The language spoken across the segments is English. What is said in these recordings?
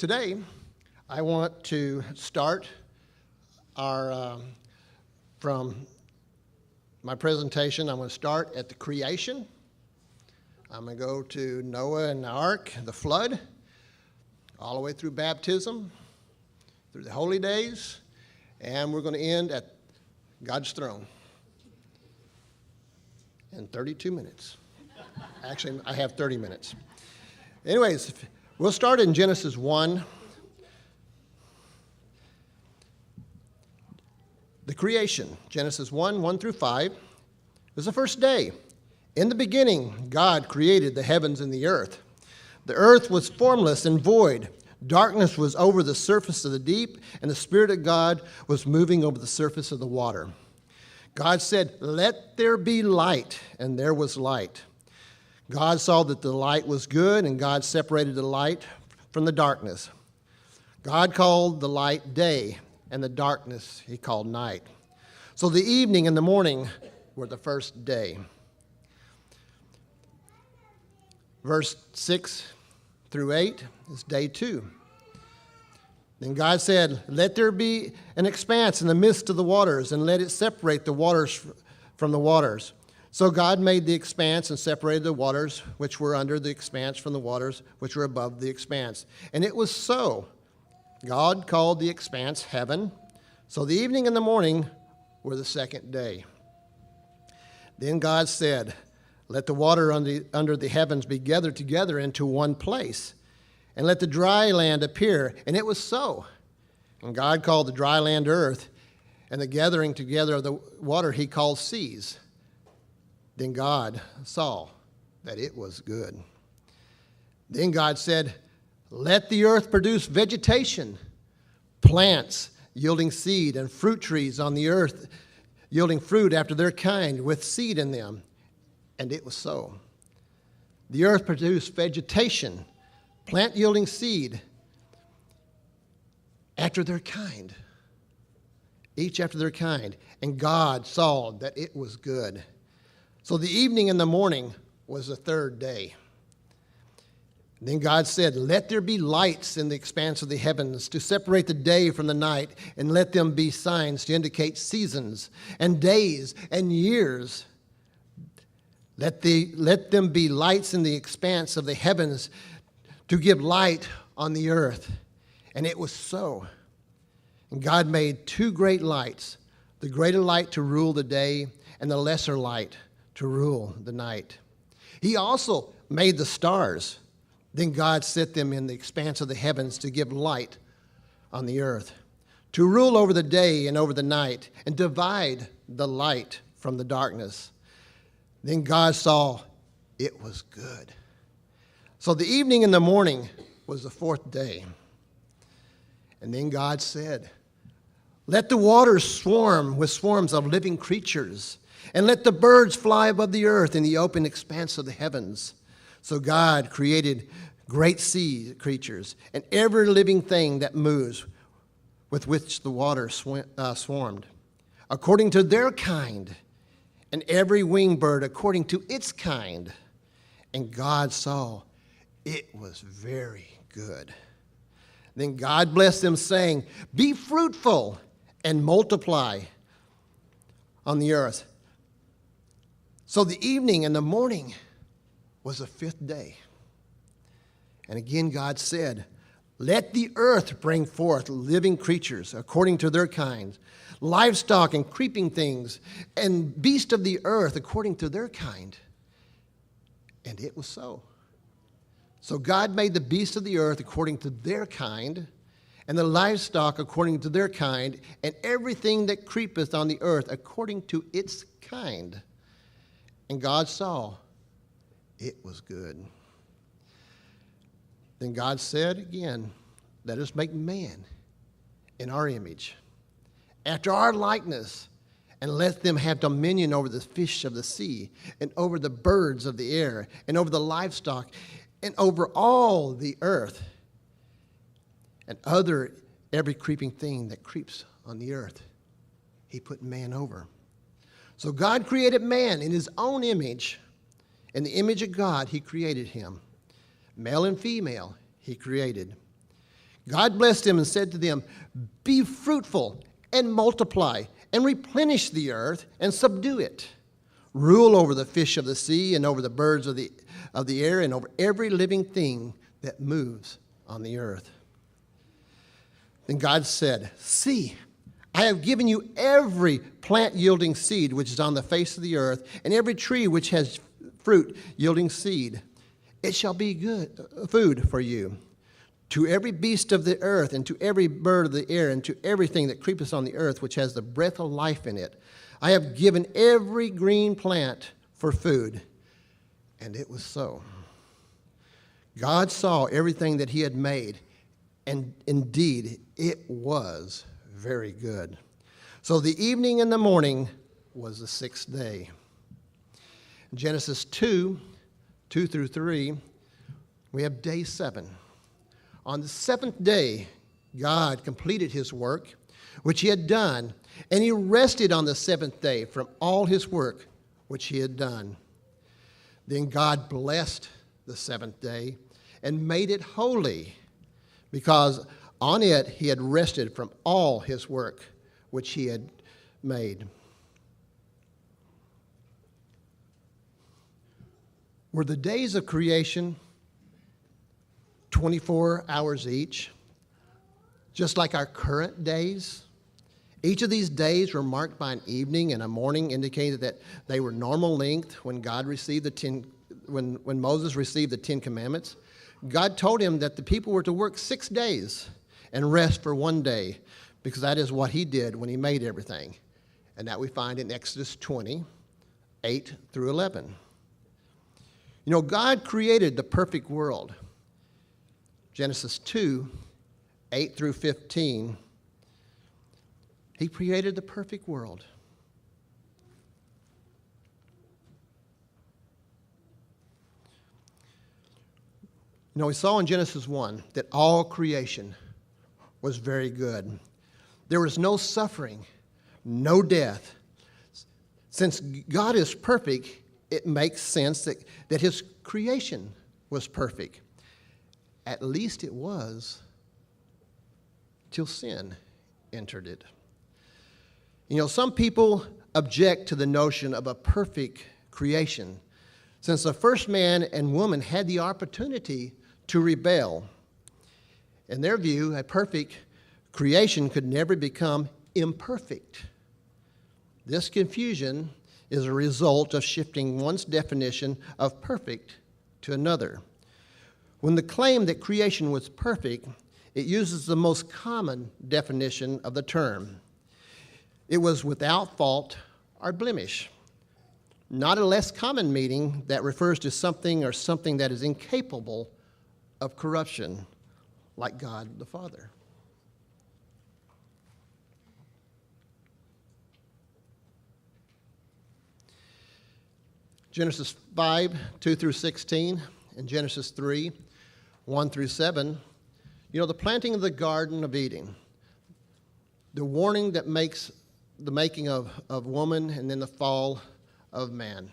Today, I want to start from my presentation. I'm going to start at the creation. I'm going to go to Noah and the ark, the flood, all the way through baptism, through the holy days, and we're going to end at God's throne in 32 minutes. Actually, I have 30 minutes. Anyways, we'll start in Genesis 1. The creation, Genesis 1 through 5, was the first day. In the beginning, God created the heavens and the earth. The earth was formless and void. Darkness was over the surface of the deep, and the Spirit of God was moving over the surface of the water. God said, "Let there be light," and there was light. God saw that the light was good, and God separated the light from the darkness. God called the light day, and the darkness he called night. So the evening and the morning were the first day. Verse 6 through 8 is day 2. Then God said, "Let there be an expanse in the midst of the waters, and let it separate the waters from the waters." So God made the expanse and separated the waters which were under the expanse from the waters which were above the expanse. And it was so. God called the expanse heaven. So the evening and the morning were the second day. Then God said, "Let the water under the heavens be gathered together into one place, and let the dry land appear." And it was so. And God called the dry land earth, and the gathering together of the water he called seas. Then God saw that it was good. Then God said, "Let the earth produce vegetation, plants yielding seed, and fruit trees on the earth yielding fruit after their kind with seed in them." And it was so. The earth produced vegetation, plant yielding seed after their kind, each after their kind. And God saw that it was good. So the evening and the morning was the third day. Then God said, "Let there be lights in the expanse of the heavens to separate the day from the night, and let them be signs to indicate seasons and days and years. Let them be lights in the expanse of the heavens to give light on the earth." And it was so. And God made 2 great lights, the greater light to rule the day, and the lesser light to rule the night. He also made the stars. Then God set them in the expanse of the heavens to give light on the earth, to rule over the day and over the night, and divide the light from the darkness. Then God saw it was good. So the evening and the morning was the 4th day. And then God said, "Let the waters swarm with swarms of living creatures, and let the birds fly above the earth in the open expanse of the heavens." So God created great sea creatures and every living thing that moves, with which the water swarmed, according to their kind, and every winged bird according to its kind. And God saw it was very good. Then God blessed them, saying, "Be fruitful and multiply on the earth." So the evening and the morning was the 5th day. And again God said, "Let the earth bring forth living creatures according to their kinds, livestock and creeping things, and beasts of the earth according to their kind." And it was so. So God made the beasts of the earth according to their kind, and the livestock according to their kind, and everything that creepeth on the earth according to its kind. And God saw it was good. Then God said again, "Let us make man in our image, after our likeness, and let them have dominion over the fish of the sea, and over the birds of the air, and over the livestock, and over all the earth, and every creeping thing that creeps on the earth." He put man over. So God created man in his own image. In the image of God, he created him. Male and female, he created. God blessed them and said to them, "Be fruitful and multiply and replenish the earth and subdue it. Rule over the fish of the sea and over the birds of the air and over every living thing that moves on the earth." Then God said, "See, I have given you every plant yielding seed which is on the face of the earth, and every tree which has fruit yielding seed. It shall be good food for you. To every beast of the earth, and to every bird of the air, and to everything that creepeth on the earth, which has the breath of life in it, I have given every green plant for food." And it was so. God saw everything that he had made, and indeed it was very good. So the evening and the morning was the sixth day. In Genesis 2 through 3, we have day 7. On the seventh day, God completed his work, which he had done, and he rested on the seventh day from all his work which he had done. Then God blessed the seventh day and made it holy, because on it he had rested from all his work which he had made. Were the days of creation 24 hours each, just like our current days? Each of these days were marked by an evening and a morning, indicating that they were normal length when when Moses received the 10 Commandments. God told him that the people were to work 6 days and rest for 1 day, because that is what he did when he made everything. And that we find in Exodus 20, 8 through 11. You know, God created the perfect world. Genesis 2, 8 through 15. He created the perfect world. You know, we saw in Genesis 1 that all creation was very good. There was no suffering, no death. Since God is perfect, it makes sense that his creation was perfect. At least it was till sin entered it. You know, some people object to the notion of a perfect creation, since the first man and woman had the opportunity to rebel. In their view, a perfect creation could never become imperfect. This confusion is a result of shifting one's definition of perfect to another. When the claim that creation was perfect, it uses the most common definition of the term. It was without fault or blemish, not a less common meaning that refers to something or something that is incapable of corruption, like God the Father. Genesis 5, 2 through 16, and Genesis 3, 1 through 7. You know, the planting of the Garden of Eden, the warning that makes the making of woman, and then the fall of man.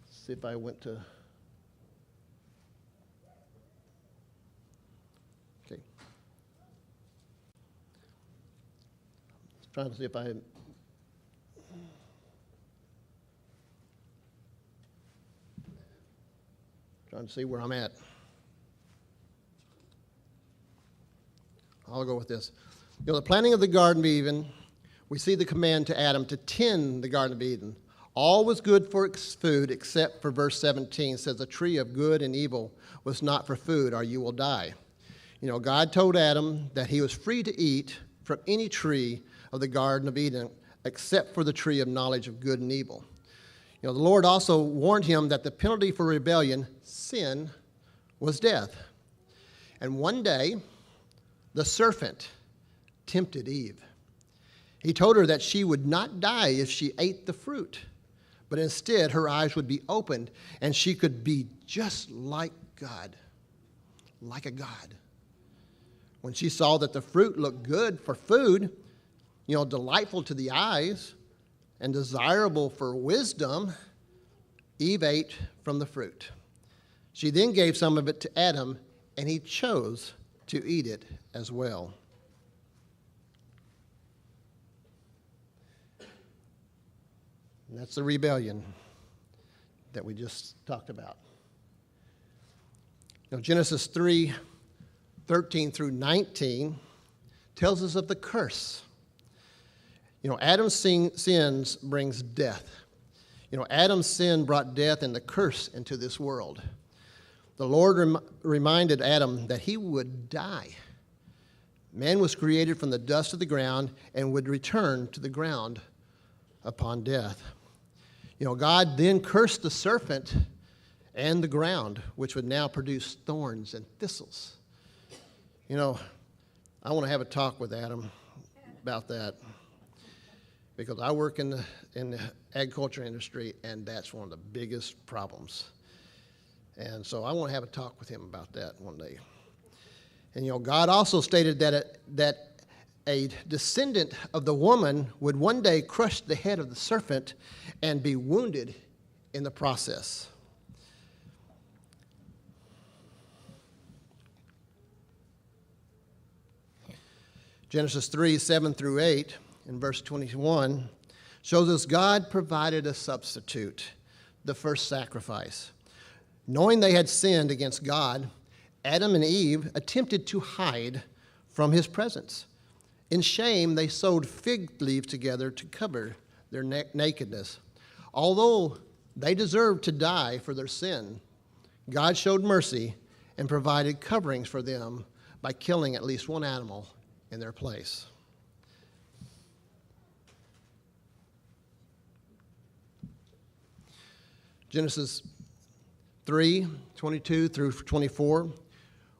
Let's see if I went to... Okay. Trying to see if I... Trying to see where I'm at. I'll go with this. You know, the planting of the Garden of Eden, we see the command to Adam to tend the Garden of Eden. All was good for food, except for verse 17, says the tree of good and evil was not for food, or you will die. You know, God told Adam that he was free to eat from any tree of the Garden of Eden, except for the tree of knowledge of good and evil. You know, the Lord also warned him that the penalty for rebellion, sin, was death. And one day, the serpent tempted Eve. He told her that she would not die if she ate the fruit, but instead her eyes would be opened and she could be just like God, like a God. When she saw that the fruit looked good for food, you know, delightful to the eyes and desirable for wisdom, Eve ate from the fruit. She then gave some of it to Adam, and he chose to eat it as well. And that's the rebellion that we just talked about. Now, Genesis 3:13 through 19 tells us of the curse. Adam's sins brings death. Adam's sin brought death and the curse into this world. The Lord reminded Adam that he would die. Man was created from the dust of the ground and would return to the ground upon death. God then cursed the serpent and the ground, which would now produce thorns and thistles. I want to have a talk with Adam about that, because I work in the agriculture industry, and that's one of the biggest problems. And so I want to have a talk with him about that one day. And God also stated that a descendant of the woman would one day crush the head of the serpent and be wounded in the process. Genesis 3:7 through 8, in verse 21, shows us God provided a substitute, the first sacrifice. Knowing they had sinned against God, Adam and Eve attempted to hide from his presence. In shame, they sewed fig leaves together to cover their nakedness. Although they deserved to die for their sin, God showed mercy and provided coverings for them by killing at least one animal in their place. Genesis 3:22 through 24,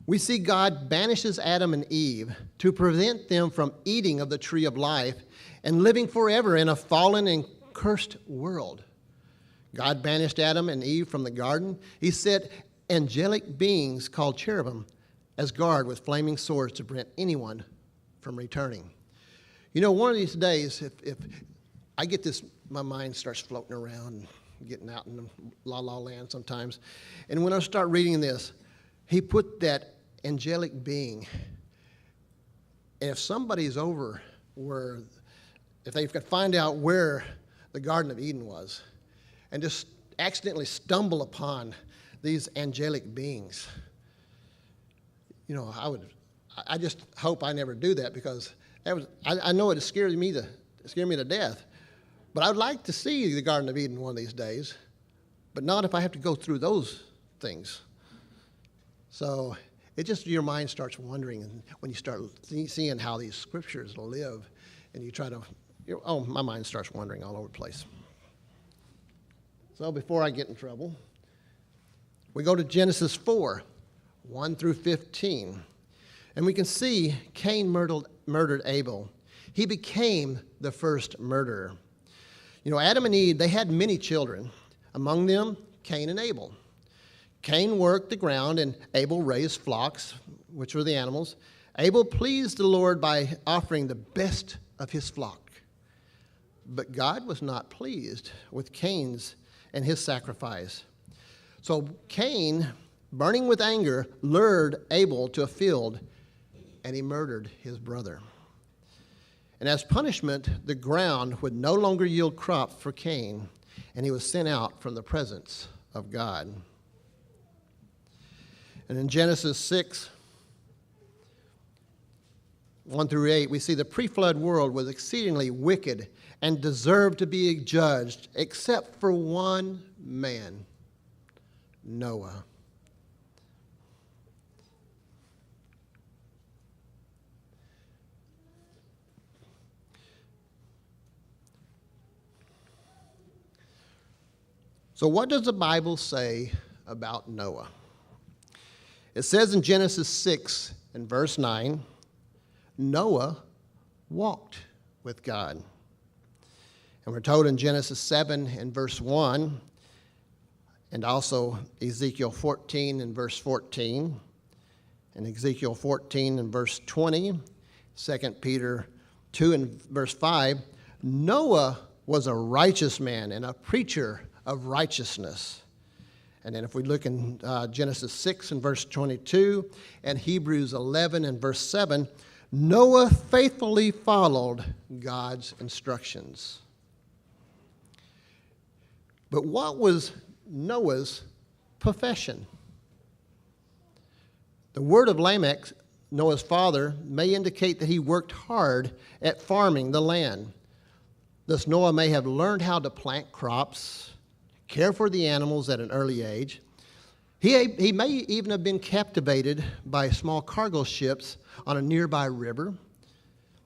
we see God banishes Adam and Eve to prevent them from eating of the tree of life and living forever in a fallen and cursed world. God banished Adam and Eve from the garden. He set angelic beings called cherubim as guard with flaming swords to prevent anyone from returning. One of these days, if I get this, my mind starts floating around, getting out in the la-la land sometimes. And when I start reading this, he put that angelic being. And if somebody's over if they could find out where the Garden of Eden was and just accidentally stumble upon these angelic beings, I just hope I never do that, because I know it scared me to death. But I would like to see the Garden of Eden one of these days, but not if I have to go through those things. So your mind starts wandering, and when you start seeing how these scriptures live, and you try to, my mind starts wandering all over the place. So before I get in trouble, we go to Genesis 4:1 through 15. And we can see Cain murdered Abel. He became the first murderer. Adam and Eve, they had many children, among them Cain and Abel. Cain worked the ground, and Abel raised flocks, which were the animals. Abel pleased the Lord by offering the best of his flock. But God was not pleased with Cain's and his sacrifice. So Cain, burning with anger, lured Abel to a field, and he murdered his brother. And as punishment, the ground would no longer yield crops for Cain, and he was sent out from the presence of God. And in Genesis 6:1 through 8, we see the pre-flood world was exceedingly wicked and deserved to be judged, except for one man, Noah. So what does the Bible say about Noah? It says in Genesis 6 and verse 9, Noah walked with God. And we're told in Genesis 7 and verse 1, and also Ezekiel 14 and verse 14, and Ezekiel 14 and verse 20, 2 Peter 2 and verse 5, Noah was a righteous man and a preacher of righteousness. And then if we look in Genesis 6 and verse 22 and Hebrews 11 and verse 7, Noah faithfully followed God's instructions. But what was Noah's profession? The word of Lamech, Noah's father, may indicate that he worked hard at farming the land. Thus Noah may have learned how to plant crops, care for the animals at an early age. He may even have been captivated by small cargo ships on a nearby river.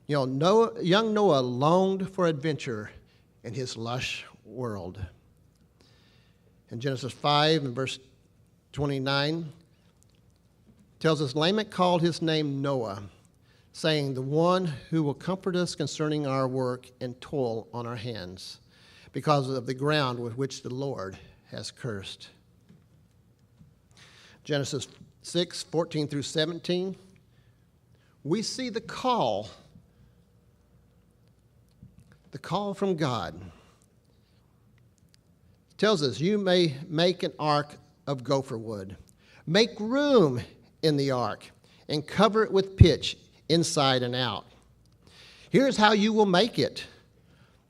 You know, young Noah longed for adventure in his lush world. In Genesis 5 and verse 29, tells us Lamech called his name Noah, saying, the one who will comfort us concerning our work and toil on our hands, because of the ground with which the Lord has cursed. Genesis 6, 14 through 17, we see the call from God. It tells us, you may make an ark of gopher wood. Make room in the ark and cover it with pitch inside and out. Here's how you will make it.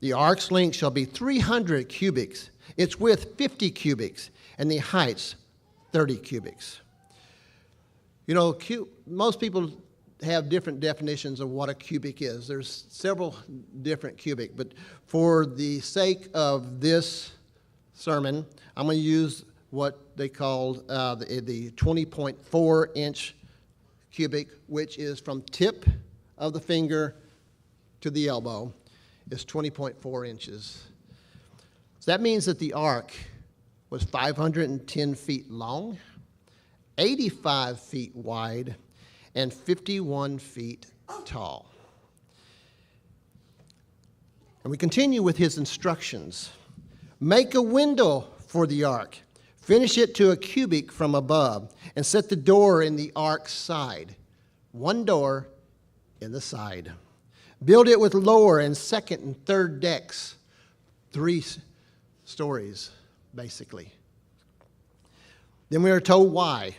The ark's length shall be 300 cubits, its width 50 cubits, and the heights 30 cubits. You know, most people have different definitions of what a cubic is. There's several different cubic, but for the sake of this sermon, I'm going to use what they called the 20.4 inch cubic, which is from tip of the finger to the elbow, is 20.4 inches. So that means that the ark was 510 feet long, 85 feet wide, and 51 feet tall. And we continue with his instructions. Make a window for the ark. Finish it to a cubit from above, and set the door in the ark's side. One door in the side. Build it with lower and second and third decks. 3 stories, basically. Then we are told why.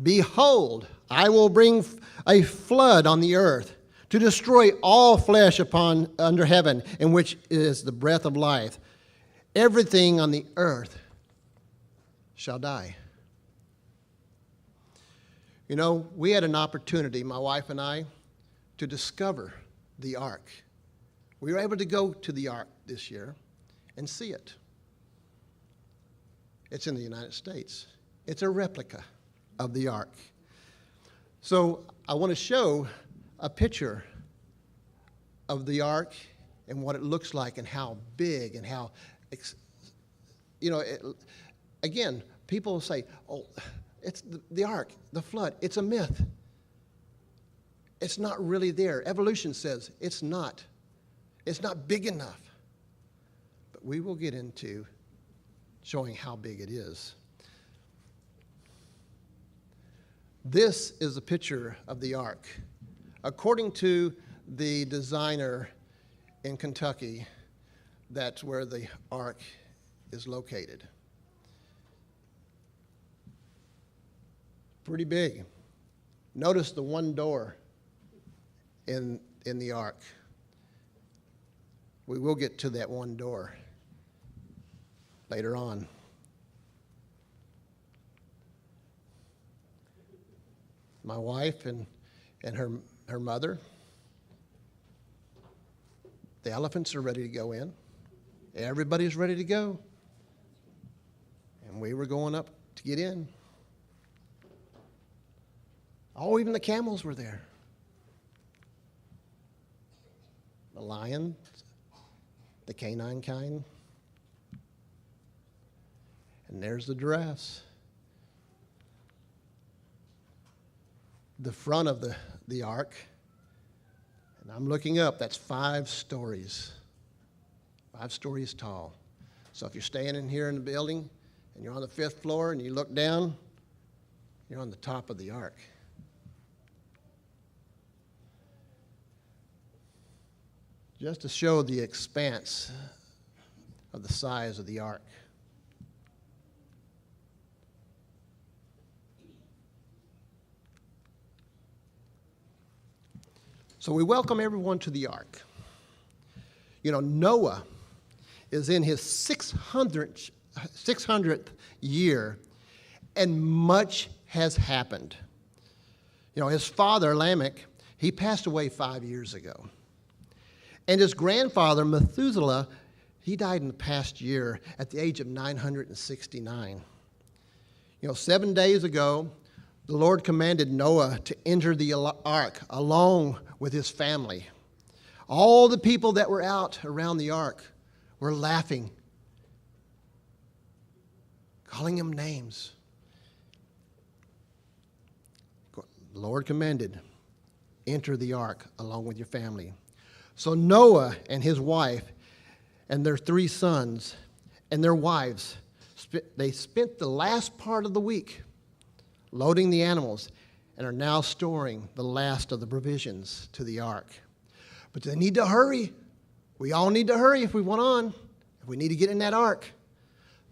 Behold, I will bring a flood on the earth to destroy all flesh under heaven, in which is the breath of life. Everything on the earth shall die. You know, we had an opportunity, my wife and I, to discover the ark. We were able to go to the ark this year and see it. It's in the United States. It's a replica of the ark. So I want to show a picture of the ark and what it looks like and how big and how, again, people say, oh, it's the ark, the flood. It's a myth. It's not really there. Evolution says it's not. It's not big enough. But we will get into showing how big it is. This is a picture of the ark. According to the designer in Kentucky, that's where the ark is located. Pretty big. Notice the one door in the ark. We will get to that one door later on. My wife and her mother, the elephants are ready to go in. Everybody's ready to go. And we were going up to get in. Oh, even the camels were there. The lion, the canine kind. And there's the giraffes. The front of the ark, and I'm looking up, that's 5 stories. 5 stories tall. So if you're staying in here in the building and you're on the 5th floor and you look down, you're on the top of the ark. Just to show the expanse of the size of the ark. So we welcome everyone to the ark. You know, Noah is in his 600th year, and much has happened. You know, his father, Lamech, he passed away 5 years ago. And his grandfather, Methuselah, he died in the past year at the age of 969. You know, 7 days ago, the Lord commanded Noah to enter the ark along with his family. All the people that were out around the ark were laughing, calling him names. The Lord commanded, enter the ark along with your family. So Noah and his wife and their 3 sons and their wives, they spent the last part of the week loading the animals and are now storing the last of the provisions to the ark. But they need to hurry. We all need to hurry if we want on. If we need to get in that ark.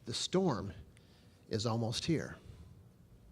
The storm is almost here.